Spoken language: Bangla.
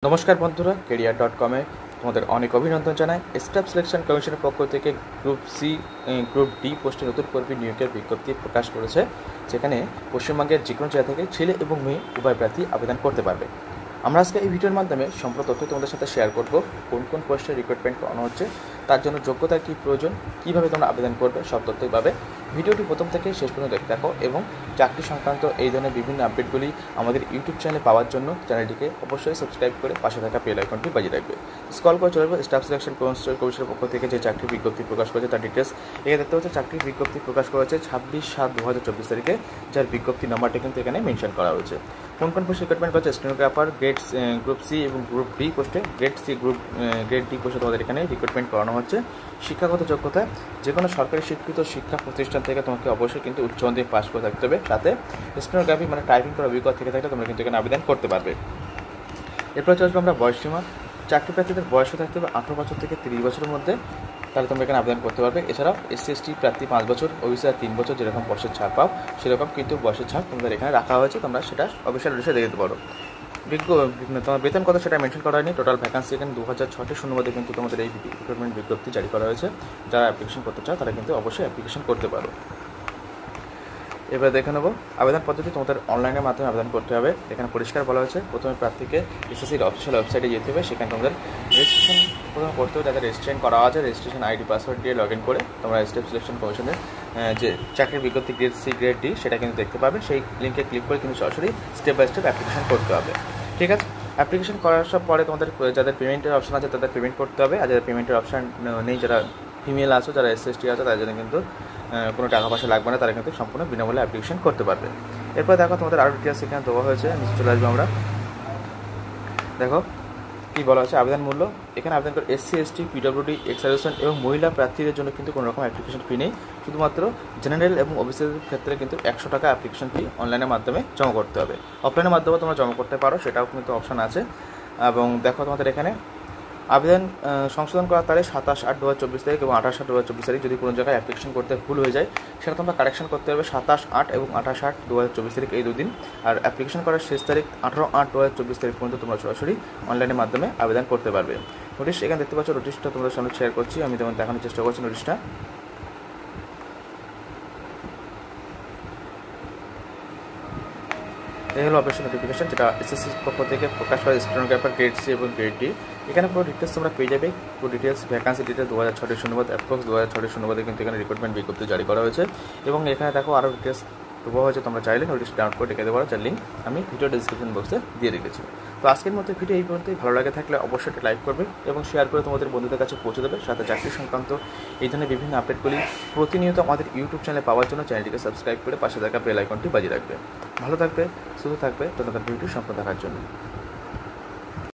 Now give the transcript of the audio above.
নমস্কার বন্ধুরা, career.com-এ তোমাদের অনেক অভিনন্দন জানাই। স্টাফ সিলেকশন কমিশনের পক্ষ থেকে গ্রুপ সি গ্রুপ ডি পোস্টে নতুন কর্মী নিয়োগের বিজ্ঞপ্তি প্রকাশ করেছে, যেখানে পশ্চিমবঙ্গের যে কোনো জায়গা থেকে ছেলে এবং মেয়ে উভয় প্রার্থী আবেদন করতে পারবে। আমরা আজকে এই ভিডিওর মাধ্যমে সম্পূর্ণ তথ্য তোমাদের সাথে শেয়ার করব। কোন কোন পোস্টে রিক্রুটমেন্ট করানো হচ্ছে, তার জন্য যোগ্যতার কী প্রয়োজন, কীভাবে তোমরা আবেদন করবে, সব তথ্যই পাবে। ভিডিওটি প্রথম থেকে শেষ পর্যন্ত দেখতে থাকো এবং চাকরি সংক্রান্ত এই ধরনের বিভিন্ন আপডেটগুলি আমাদের ইউটিউব চ্যানেলে পাওয়ার জন্য চ্যানেলটিকে অবশ্যই সাবস্ক্রাইব করে পাশে থাকা বেল আইকনটি বাজিয়ে রাখবে। স্ক্রল করে চলে যাবে স্টাফ সিলেকশন কমিশনের পক্ষ থেকে যে চাকরির বিজ্ঞপ্তি প্রকাশ করেছে তার ডিটেলস এখানে দেখতে হচ্ছে। চাকরির বিজ্ঞপ্তি প্রকাশ করেছে 26/7/2024 তারিখে, যার বিজ্ঞপ্তি নাম্বারটা কিন্তু এখানে মেনশন করা হয়েছে। কোন কোন পোস্টে রিক্রুটমেন্ট করছে? স্টেনোগ্রাফার গ্রেড সি এবং গ্রুপ ডি পোস্টে, গ্রেড ডি পোস্টে তোমাদের এখানে রিক্রুটমেন্ট করানো হচ্ছে। শিক্ষাগত যোগ্যতা, যে কোনো সরকারি স্বীকৃত শিক্ষা প্রতিষ্ঠান থেকে তোমাকে অবশ্যই কিন্তু উচ্চ মাধ্যমিক পাস করে থাকতে হবে। সাথে স্টেনোগ্রাফি মানে টাইপিং করার অভিজ্ঞতা থেকে থাকলে তোমরা কিন্তু এখানে আবেদন করতে পারবে। এরপর চলে আসবো আমরা বয়সসীমা। চাকরি প্রার্থীদের বয়স থাকতে হবে 18 বছর থেকে 30 বছরের মধ্যে, তাহলে তোমরা এখানে আবেদন করতে পারবে। এছাড়াও SC/ST প্রার্থী 5 বছর, ওবিসিরা 3 বছর, যেরকম বয়সের ছাড় পাও সেরকম কিন্তু বয়সের ছাড় তোমাদের এখানে রাখা হয়েছে। তোমরা সেটা অফিসিয়াল নোটিশে দেখে দিতে পারো। তোমার বেতন কত সেটা মেনশন করা হয়নি। টোটাল ভ্যাকান্সি এখানে 2006 শূন্যবাদে কিন্তু তোমাদের এই রিক্রুটমেন্ট বিজ্ঞপ্তি জারি করা হয়েছে। যারা অ্যাপ্লিকেশন করতে চাও তারা কিন্তু অবশ্যই অ্যাপ্লিকেশন করতে পারো। এবার দেখে নেবো আবেদন পদ্ধতি। তোমাদের অনলাইনের মাধ্যমে আবেদন করতে হবে। এখানে পরিষ্কার বলা হয়েছে, প্রথমে প্রার্থীকে SSCর অফিসিয়াল ওয়েবসাইটে যেতে হবে। সেখানে তোমাদের রেজিস্ট্রেশন প্রথমে করতে হবে। যাদের রেজিস্ট্রেশন করা আছে রেজিস্ট্রেশন আইডি পাসওয়ার্ড দিয়ে লগ ইন করে তোমরা স্টাফ সিলেকশন কমিশনের যে চাকরির বিজ্ঞপ্তি গ্রেড সি গ্রেড ডি সেটা কিন্তু দেখতে পাবে। সেই লিঙ্কে ক্লিক করে কিন্তু সরাসরি স্টেপ বাই স্টেপ অ্যাপ্লিকেশন করতে হবে। ঠিক আছে, অ্যাপ্লিকেশন করার সব পরে তোমাদের যাদের পেমেন্টের অপশন আছে তাদের পেমেন্ট করতে হবে। আর যাদের পেমেন্টের অপশান নেই, যারা ফিমেল আছো, যারা SC/ST আছে, তাদের জন্য কিন্তু কোনো টাকা পয়সা লাগবে না, তারা কিন্তু সম্পূর্ণ বিনামূল্যে অ্যাপ্লিকেশন করতে পারবে। এরপর দেখো তোমাদের আরও ডিটেলস এখানে দেওয়া হয়েছে, নিচে চলে আসবো আমরা। দেখো কী বলা হয়েছে আবেদন মূল্য। এখানে আবেদন করে SC/ST PWD এক্স-সার্ভিসম্যান এবং মহিলা প্রার্থীদের জন্য কিন্তু কোনো রকম অ্যাপ্লিকেশন ফি নেই। শুধুমাত্র জেনারেল এবং ওবিসিদের ক্ষেত্রে কিন্তু 100 টাকা অ্যাপ্লিকেশন ফি অনলাইনের মাধ্যমে জমা করতে হবে। অফলাইনের মাধ্যমে তোমরা জমা করতে পারো, সেটাও কিন্তু অপশান আছে। এবং দেখো তোমাদের এখানে আবেদন সংশোধন করার তারিখ 27/8/2024 তারিখ এবং 28/8/2024 তারিখ। যদি কোনো জায়গায় অ্যাপ্লিকেশন করতে ভুল হয়ে যায় সেটা তোমরা কারেকশন করতে হবে 27/8 এবং 28/8/2024 তারিখ, এই দুদিন। আর অ্যাপ্লিকেশন করার শেষ তারিখ 18/8/2024 তারিখ পর্যন্ত তোমরা সরাসরি অনলাইনের মাধ্যমে আবেদন করতে পারবে। নোটিশ এখানে দেখতে পাচ্ছ, নোটিশটা তোমাদের সামনে শেয়ার করছি, আমি যেমন দেখানোর চেষ্টা করছি নোটিশটা। এই হলো অফিসিয়াল নোটিফিকেশন, যেটা SSCর পক্ষ থেকে প্রকাশ হয়। স্টেনোগ্রাফার গ্রেড সি এবং গ্রেড ডি, এখানে পুরো ডিটেলস তোমরা পেয়ে যাবে। পুরো ডিটেলস ভ্যাকান্সি ডিটেলস 2006 শূন্যবাদ অ্যাপ্রক্স 2006 শূন্যবাদে কিন্তু এখানে রিক্রুটমেন্ট বিজ্ঞপ্তি জারি করা হয়েছে। এবং এখানে দেখো আরও ডিটেলস দেওয়া হয়েছে, তোমরা চাইলে নোটিশ ডাউনলোড করে দেখে দিতে পারো, যার লিঙ্ক আমি ভিডিও ডিসক্রিপশন বক্সে দিয়ে রেখেছি। তো আজকের মতো ভিডিও এই পর্যন্তই। ভালো লাগে থাকলে অবশ্যই একটা লাইক করবে এবং শেয়ার করে তোমাদের বন্ধুদের কাছে পৌঁছে দেবে। সাথে চাকরি সংক্রান্ত এই ধরনের বিভিন্ন আপডেটগুলি প্রতিনিয়ত আমাদের ইউটিউব চ্যানেলে পাওয়ার জন্য চ্যানেলটিকে সাবস্ক্রাইব করে পাশে থাকা বেল আইকনটি বাজিয়ে রাখবে। ভালো থাকবে, সুস্থ থাকবে, ধন্যবাদ ভিডিওটি সম্পূর্ণ দেখার জন্য।